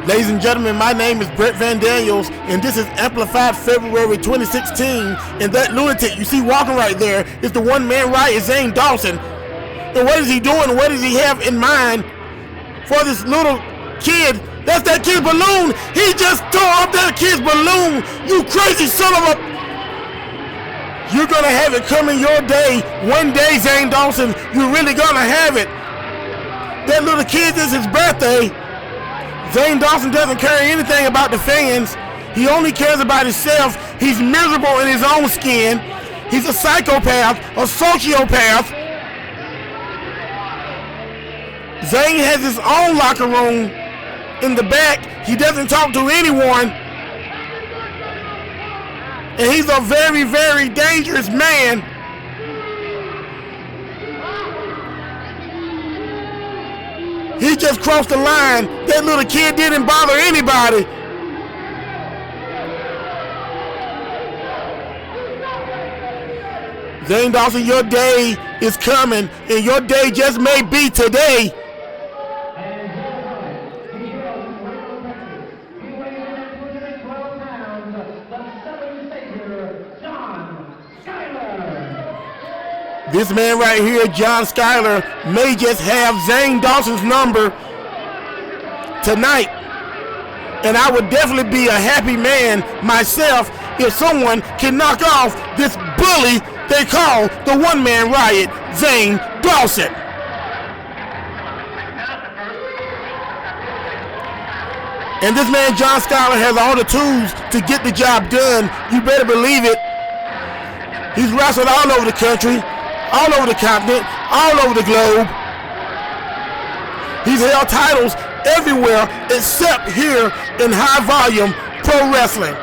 Ladies and gentlemen, my name is Brett Van Daniels, and this is Amplified February 2016. And that lunatic you see walking right there is the one-man riot, Zane Dawson. And what is he doing? What does he have in mind for this little kid? That's that kid's balloon. He just tore up that kid's balloon. You crazy son of a... You're going to have it coming your day. One day, Zane Dawson, you're really going to have it. That little kid, this is his birthday. Zane Dawson doesn't care anything about the fans. He only cares about himself. He's miserable in his own skin. He's a psychopath, a sociopath. Zane has his own locker room in the back. He doesn't talk to anyone. And he's a very, very dangerous man. He just crossed the line. That little kid didn't bother anybody. Zane Dawson, your day is coming, and your day just may be today. This man right here, John Skylar, may just have Zane Dawson's number tonight. And I would definitely be a happy man myself if someone can knock off this bully they call the one-man riot, Zane Dawson. And this man, John Skylar, has all the tools to get the job done. You better believe it. He's wrestled all over the country, all over the continent, all over the globe. He's held titles everywhere except here in high volume pro wrestling.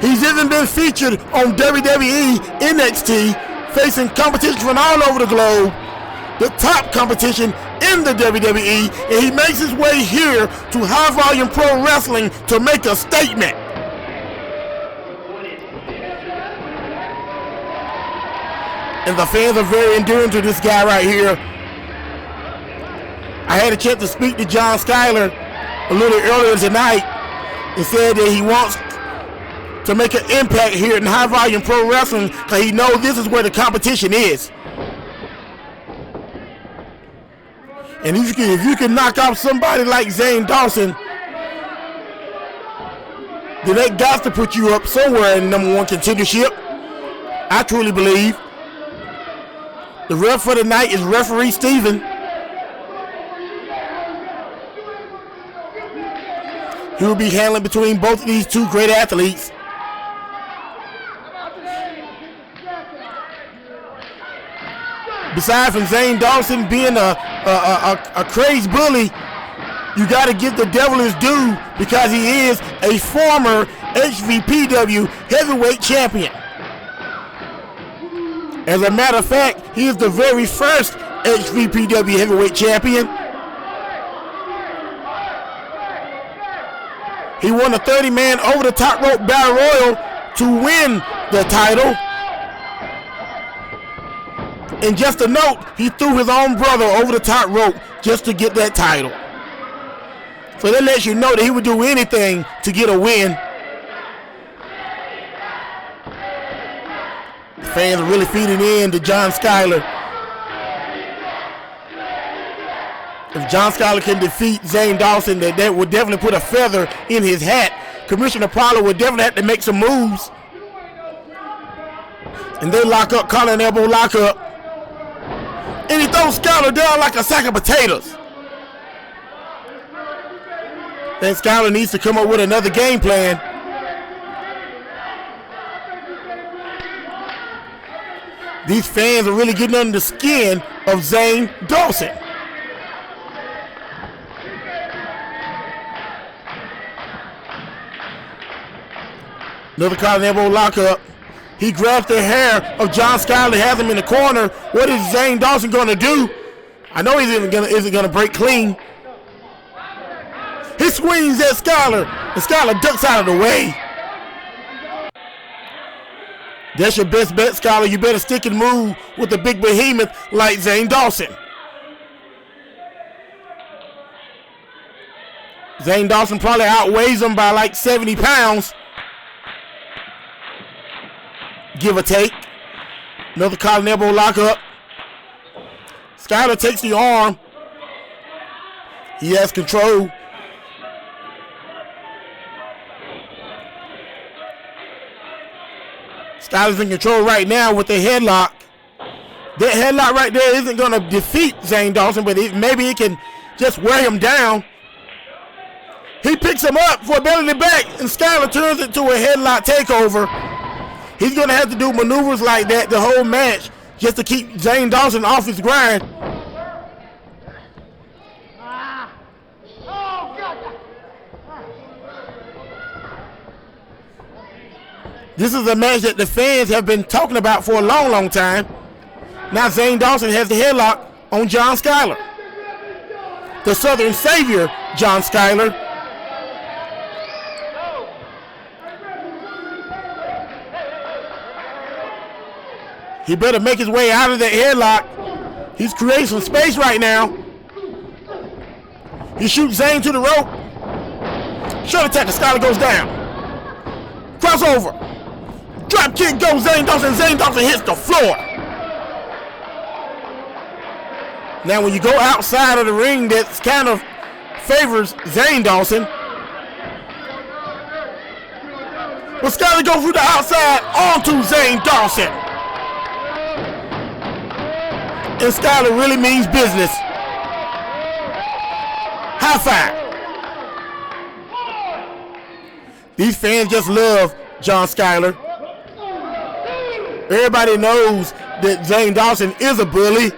He's even been featured on WWE NXT, facing competition from all over the globe, the top competition in the WWE, and he makes his way here to high volume pro wrestling to make a statement. And the fans are very endearing to this guy right here. I had a chance to speak to John Skylar a little earlier tonight and said that he wants to make an impact here in high volume pro wrestling because he knows this is where the competition is. And if you can knock off somebody like Zane Dawson, then that got to put you up somewhere in number one contendership. I truly believe. The ref for the night is referee Steven. He will be handling between both of these two great athletes. Besides from Zane Dawson being a crazed bully, you got to give the devil his due because he is a former HVPW heavyweight champion. As a matter of fact, he is the very first HVPW heavyweight champion. He won a 30-man over-the-top rope battle royal to win the title. And just a note, he threw his own brother over the top rope just to get that title. So that lets you know that he would do anything to get a win. The fans are really feeding in to John Skylar. If John Skylar can defeat Zane Dawson, that would definitely put a feather in his hat. Commissioner Prowler would definitely have to make some moves. And they lock up, collar and elbow lock up. And he throws Skylar down like a sack of potatoes. Then Skylar needs to come up with another game plan. These fans are really getting under the skin of Zane Dawson. Another collar and elbow lockup. He grabs the hair of John Skylar, has him in the corner. What is Zane Dawson going to do? I know he isn't going to break clean. He swings at Skylar, and Skylar ducks out of the way. That's your best bet, Skylar. You better stick and move with the big behemoth like Zane Dawson. Zane Dawson probably outweighs him by like 70 pounds. Give or take. Another collar elbow lockup. Skylar takes the arm. He has control. Skylar's in control right now with the headlock. That headlock right there isn't going to defeat Zane Dawson, but maybe it can just wear him down. He picks him up for a belly to back, and Skylar turns it to a headlock takeover. He's going to have to do maneuvers like that the whole match just to keep Zane Dawson off his grind. This is a match that the fans have been talking about for a long, long time. Now Zane Dawson has the headlock on John Skylar. The Southern Savior, John Skylar. He better make his way out of that headlock. He's creating some space right now. He shoots Zane to the rope. Short attack, Skylar goes down. Crossover. Drop kick goes Zane Dawson. Zane Dawson hits the floor. Now when you go outside of the ring, that kind of favors Zane Dawson. But Skylar goes through the outside onto Zane Dawson. And Skylar really means business. High five. These fans just love John Skylar. Everybody knows that Zane Dawson is a bully.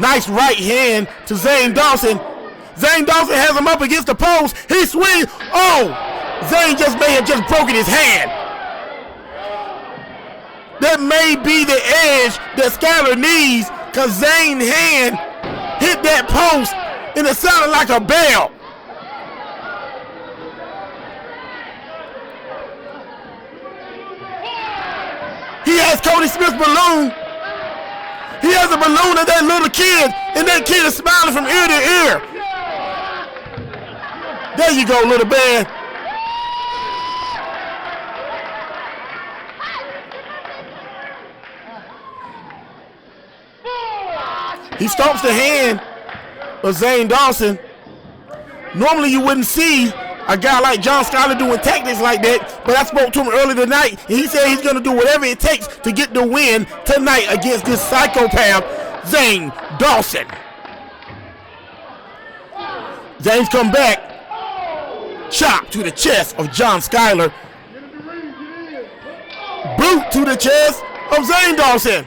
Nice right hand to Zane Dawson. Zane Dawson has him up against the post. He swings. Oh! Zane just may have just broken his hand. That may be the edge that Skylar needs, because Zane's hand hit that post and it sounded like a bell. He has Cody Smith's balloon. He has a balloon of that little kid, and that kid is smiling from ear to ear. There you go, little man. He stomps the hand of Zane Dawson. Normally you wouldn't see a guy like John Skylar doing tactics like that, but I spoke to him earlier tonight, and he said he's going to do whatever it takes to get the win tonight against this psychopath, Zane Dawson. Zane's come back. Chop to the chest of John Skylar. Boot to the chest of Zane Dawson.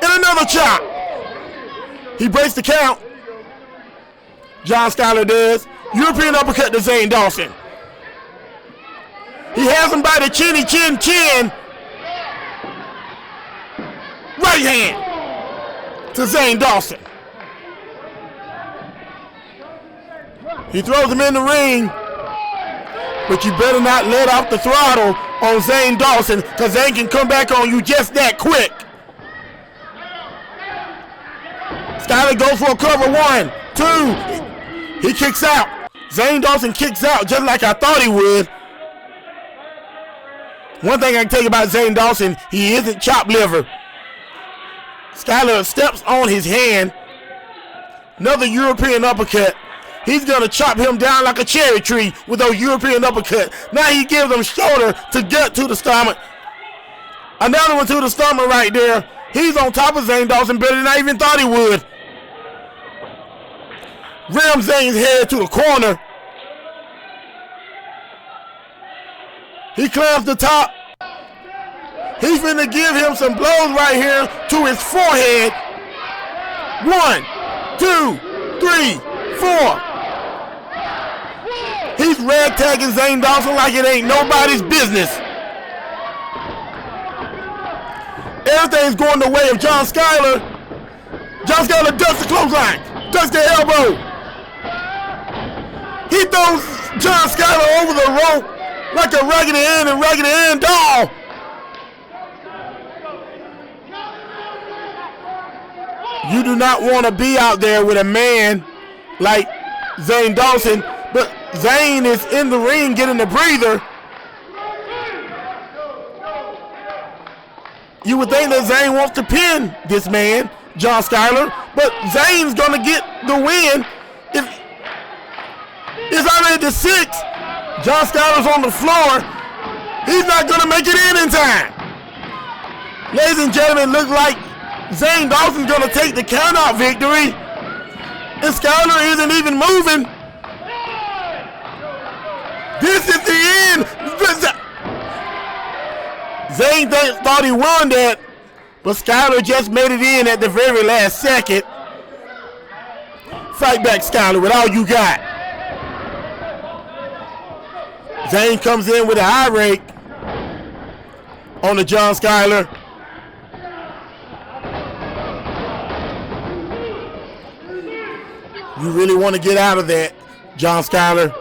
And another chop. He breaks the count. John Skylar does. European uppercut to Zane Dawson. He has him by the chinny chin chin. Right hand to Zane Dawson. He throws him in the ring, but you better not let off the throttle on Zane Dawson, because Zane can come back on you just that quick. Skylar goes for a cover. 1, 2. He kicks out. Zane Dawson kicks out just like I thought he would. One thing I can tell you about Zane Dawson, he isn't chopped liver. Skylar steps on his hand. Another European uppercut. He's going to chop him down like a cherry tree with those European uppercut. Now he gives him shoulder to gut to the stomach. Another one to the stomach right there. He's on top of Zane Dawson better than I even thought he would. Ram Zane's head to the corner. He climbs the top. He's finna give him some blows right here to his forehead. 1, 2, 3, 4. He's ragtagging Zane Dawson like it ain't nobody's business. Everything's going the way of John Skylar. John Skylar ducks the clothesline, ducks the elbow. He throws John Skylar over the rope like a Raggedy Ann and Raggedy Ann doll. You do not want to be out there with a man like Zane Dawson, but Zane is in the ring getting a breather. You would think that Zane wants to pin this man, John Skylar, but Zane's gonna get the win. It's already the 6. John Skylar's on the floor. He's not gonna make it in time. Ladies and gentlemen, looks like Zane Dawson's gonna take the count-out victory, and Skylar isn't even moving. This is the end. Zane thought he won that, but Skylar just made it in at the very last second. Fight back, Skylar, with all you got. Zane comes in with a high rake on the John Skylar. You really want to get out of that, John Skylar.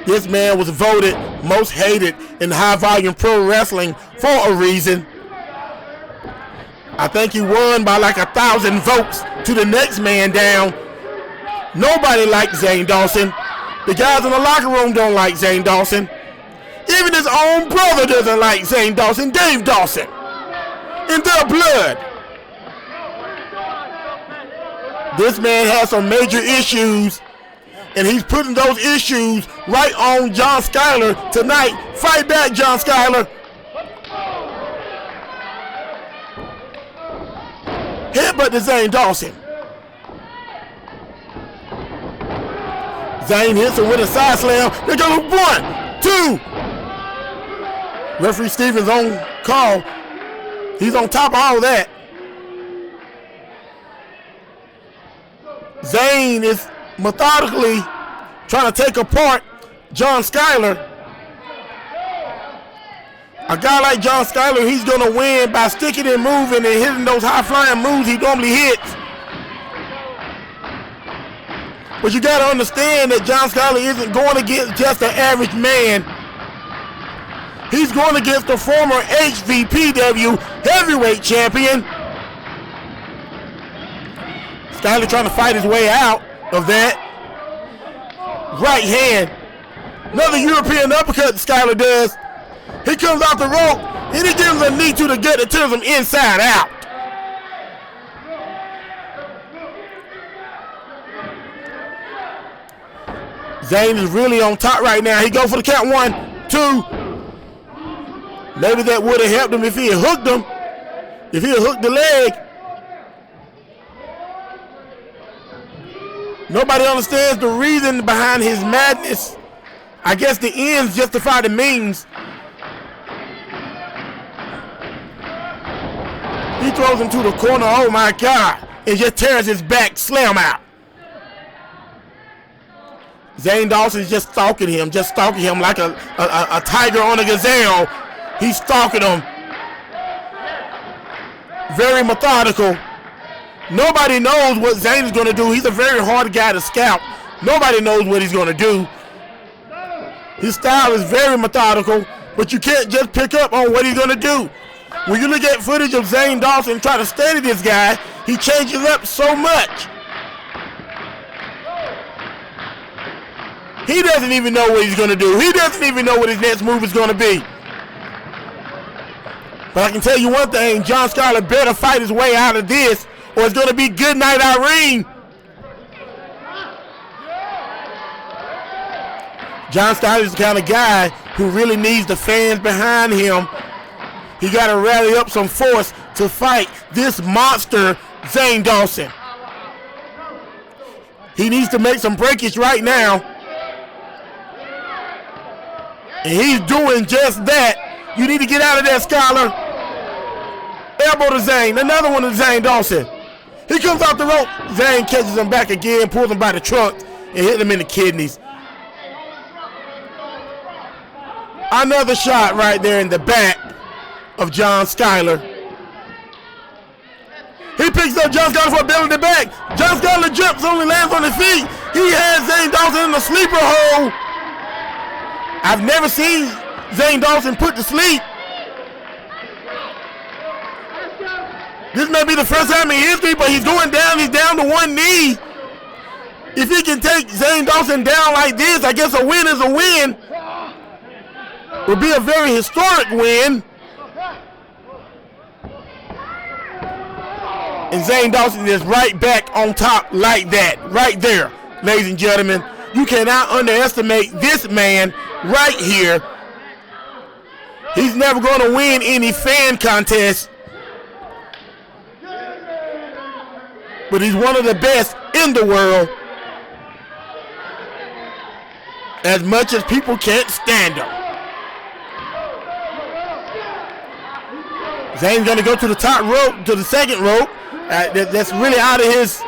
This man was voted most hated in high volume pro wrestling for a reason. I think he won by like 1,000 votes to the next man down. Nobody likes Zane Dawson. The guys in the locker room don't like Zane Dawson. Even his own brother doesn't like Zane Dawson, Dave Dawson. In their blood. This man has some major issues, and he's putting those issues right on John Skylar tonight. Fight back, John Skylar. Headbutt to Zane Dawson. Zane hits him with a side slam. There goes 1, 2. Referee Stevens on call. He's on top of all of that. Zane is methodically trying to take apart John Skylar. A guy like John Skylar, he's going to win by sticking and moving and hitting those high-flying moves he normally hits. But you got to understand that John Skylar isn't going against just an average man. He's going against the former HVPW heavyweight champion. Skylar trying to fight his way out of that. Right hand. Another European uppercut Skylar does. He comes off the rope and he gives him a knee to the gut that turns him inside out. Zane is really on top right now. He goes for the count. 1, 2. Maybe that would have helped him if he had hooked him. If he had hooked the leg. Nobody understands the reason behind his madness. I guess the ends justify the means. He throws him to the corner, oh my God, and just tears his back, slam out. Zane Dawson's just stalking him like a tiger on a gazelle. He's stalking him. Very methodical. Nobody knows what Zane is going to do. He's a very hard guy to scout. Nobody knows what he's going to do. His style is very methodical, but you can't just pick up on what he's going to do. When you look at footage of Zane Dawson try to study this guy, he changes up so much. He doesn't even know what he's going to do. He doesn't even know what his next move is going to be. But I can tell you one thing, John Skylar better fight his way out of this, or it's going to be good night, Irene. John Skylar is the kind of guy who really needs the fans behind him. He got to rally up some force to fight this monster, Zane Dawson. He needs to make some breakage right now. And he's doing just that. You need to get out of there, Skylar. Elbow to Zane. Another one to Zane Dawson. He comes off the rope. Zane catches him back again, pulls him by the trunk, and hits him in the kidneys. Another shot right there in the back of John Skylar. He picks up John Skylar for a belly to the back. John Skylar jumps, only lands on his feet. He has Zane Dawson in the sleeper hole. I've never seen Zane Dawson put to sleep. This may be the first time in history, but he's going down. He's down to one knee. If he can take Zane Dawson down like this, I guess a win is a win. Would be a very historic win. And Zane Dawson is right back on top like that, right there, ladies and gentlemen. You cannot underestimate this man right here. He's never going to win any fan contest, but he's one of the best in the world. As much as people can't stand him. Zane's going to go to the top rope, to the second rope. That's really out of his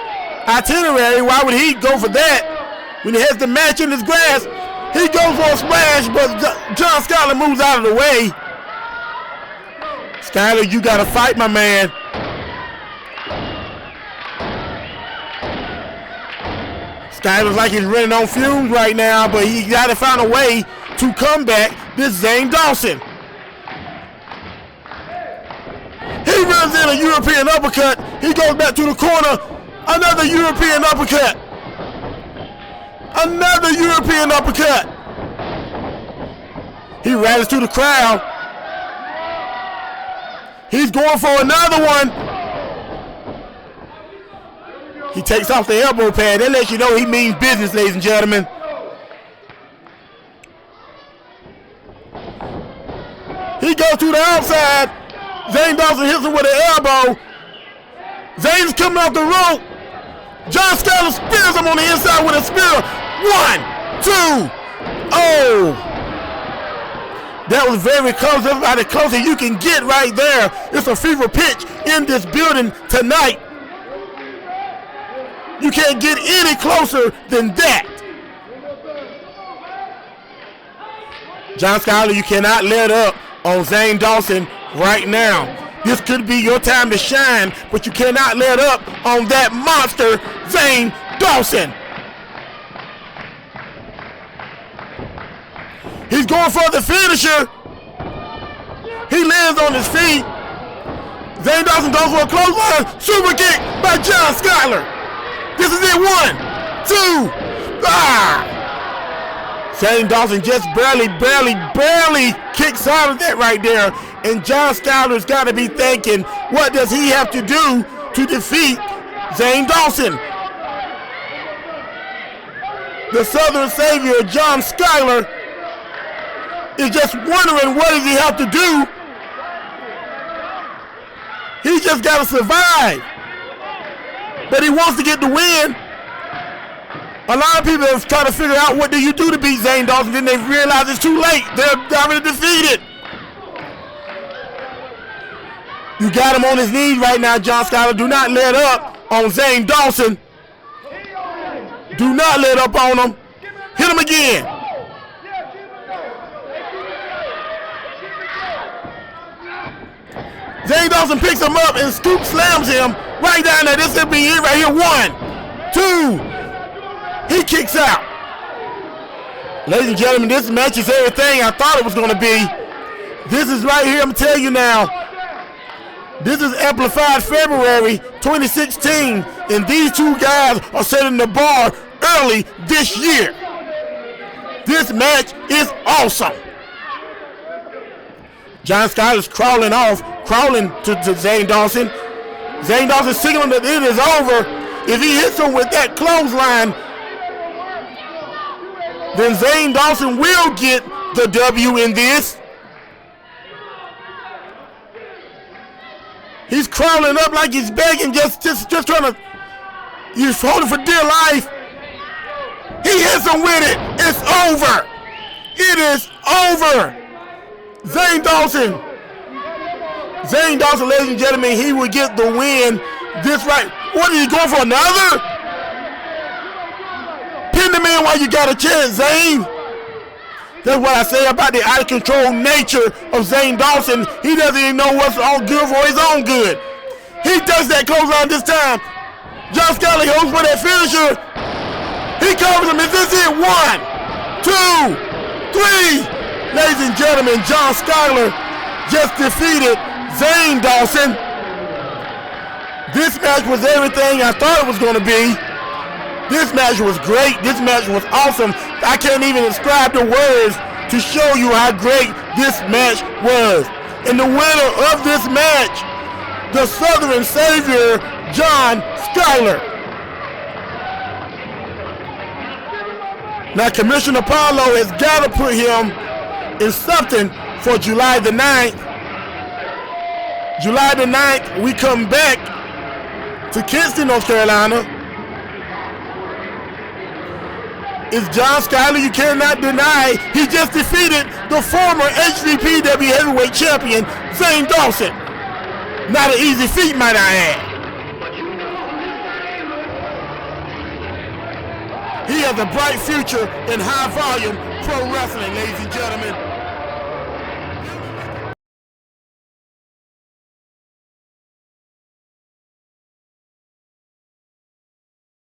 itinerary. Why would he go for that when he has the match in his grasp? He goes for a splash, but John Skylar moves out of the way. Skylar, you got to fight, my man. Skylar's like he's running on fumes right now, but he got to find a way to come back. This Zane Dawson. He runs in a European uppercut. He goes back to the corner. Another European uppercut. Another European uppercut. He rallies to the crowd. He's going for another one. He takes off the elbow pad. That lets you know he means business, ladies and gentlemen. He goes to the outside. Zane Dawson hits him with an elbow. Zane's coming off the rope. John Skylar spears him on the inside with a spear. 1, 2. Oh. That was very close. That's about as close as you can get right there. It's a fever pitch in this building tonight. You can't get any closer than that. John Skylar, you cannot let up on Zane Dawson right now. This could be your time to shine, but you cannot let up on that monster, Zane Dawson. He's going for the finisher. He lands on his feet. Zane Dawson goes for a clothesline. Super kick by John Skylar. This is it. 1, 2. Ah! Zane Dawson just barely kicks out of that right there. And John Skylar's got to be thinking, what does he have to do to defeat Zane Dawson? The Southern Savior, John Skylar, is just wondering what does he have to do. He just got to survive. But he wants to get the win. A lot of people have tried to figure out what do you do to beat Zane Dawson, then they realize it's too late. They're already defeated. You got him on his knees right now, John Skylar. Do not let up on Zane Dawson. Do not let up on him. Hit him again. Zane Dawson picks him up and scoop slams him right down there. This will be it right here. 1, 2. He kicks out. Ladies and gentlemen, this match is everything I thought it was going to be. This is right here. I'm going to tell you now. This is Amplified February 2016, and these two guys are setting the bar early this year. This match is awesome. John Skylar's crawling to Zane Dawson. Zane Dawson signaling that it is over. If he hits him with that clothesline, then Zane Dawson will get the W in this. He's crawling up like he's begging, just trying to, he's holding for dear life. He hits him with it. It's over. It is over. Zane Dawson, ladies and gentlemen, he will get the win. This right. What, are you going for another? Pin the man while you got a chance, Zane. That's what I say about the out of control nature of Zane Dawson. He doesn't even know what's on good for his own good. He does that clothesline this time. John Skylar goes for that finisher. He covers him. Is this it? 1, 2, 3. Ladies and gentlemen, John Skylar just defeated Zane Dawson. This match was everything I thought it was going to be. This match was great. This match was awesome. I can't even describe the words to show you how great this match was. And the winner of this match, the Southern Savior, John Skylar. Now, Commissioner Paulo has got to put him in something for July the 9th. July the 9th, we come back to Kinston, North Carolina. It's John Skylar. You cannot deny he just defeated the former HVPW heavyweight champion, Zane Dawson. Not an easy feat, might I add. He has a bright future in high volume pro wrestling, ladies and gentlemen.